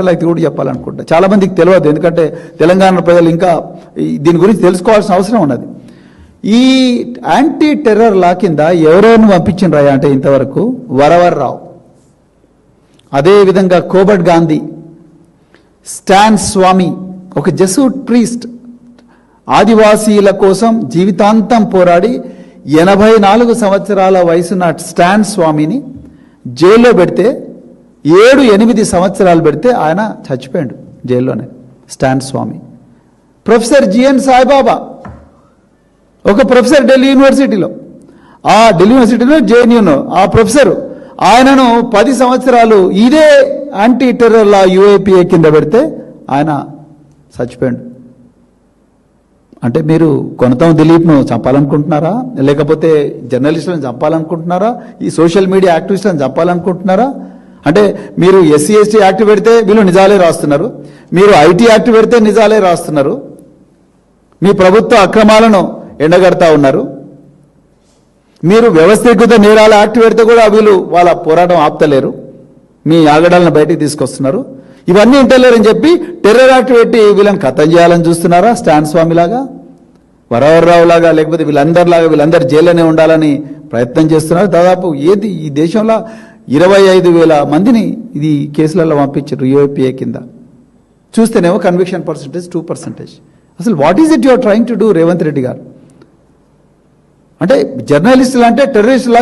అయితే కూడా చెప్పాలనుకుంటా. చాలా మందికి తెలియదు, ఎందుకంటే తెలంగాణ ప్రజలు ఇంకా దీని గురించి తెలుసుకోవాల్సిన అవసరం ఉన్నది. ఈ యాంటీ టెర్రర్ లా కింద ఎవరెవరిని పంపించినరా అంటే ఇంతవరకు వరవర్రావు, అదేవిధంగా కోబట్ గాంధీ, స్టాన్ స్వామి, ఒక జెసూట్ ప్రీస్ట్, ఆదివాసీల కోసం జీవితాంతం పోరాడి 84 సంవత్సరాల వయసున్న స్టాన్ స్వామిని జైల్లో పెడితే 7-8 సంవత్సరాలు పెడితే ఆయన చచ్చిపోయాడు జైల్లోనే. స్టాన్ స్వామి. ప్రొఫెసర్ జిఎన్ సాయిబాబా, ఒక ప్రొఫెసర్ ఢిల్లీ యూనివర్సిటీలో, ఆ ఢిల్లీ యూనివర్సిటీలో జేఎన్యూలో ఆ ప్రొఫెసర్, ఆయనను 10 సంవత్సరాలు ఇదే యాంటీ టెర్రర్ లా యూఏపీఏ కింద పెడితే ఆయన చచ్చిపోయాడు. అంటే మీరు కొనతం దిలీప్ను చంపాలనుకుంటున్నారా, లేకపోతే జర్నలిస్టులను చంపాలనుకుంటున్నారా, ఈ సోషల్ మీడియా యాక్టివిస్టులను చంపాలనుకుంటున్నారా? అంటే మీరు ఎస్సీ ఎస్టీ యాక్ట్ పెడితే వీళ్ళు నిజాలే రాస్తున్నారు, మీరు ఐటీ యాక్ట్ పెడితే నిజాలే రాస్తున్నారు, మీ ప్రభుత్వ అక్రమాలను ఎండగడతా ఉన్నారు, మీరు వ్యవస్థీకృత నేరాల యాక్ట్ పెడితే కూడా వీళ్ళు వాళ్ళ పోరాటం ఆపుతలేరు, మీ ఆగడాలను బయటికి తీసుకొస్తున్నారు. ఇవన్నీ ఇంటలేరని చెప్పి టెర్రర్ యాక్ట్ పెట్టి వీళ్ళని ఖతం చేయాలని చూస్తున్నారా? స్టాన్ స్వామి లాగా, వరవర్రావు లాగా, లేకపోతే వీళ్ళందరూ జైల్లోనే ఉండాలని ప్రయత్నం చేస్తున్నారు. దాదాపు ఏది ఈ దేశంలో 25,000 మందిని ఇది కేసులలో పంపించారు యూఏపీఏ కింద. చూస్తేనేమో కన్విక్షన్ పర్సంటేజ్ 2%. అసలు what is it your trying to do Revanth Reddy గారు? అంటే జర్నలిస్టులు అంటే టెర్రరిస్టులా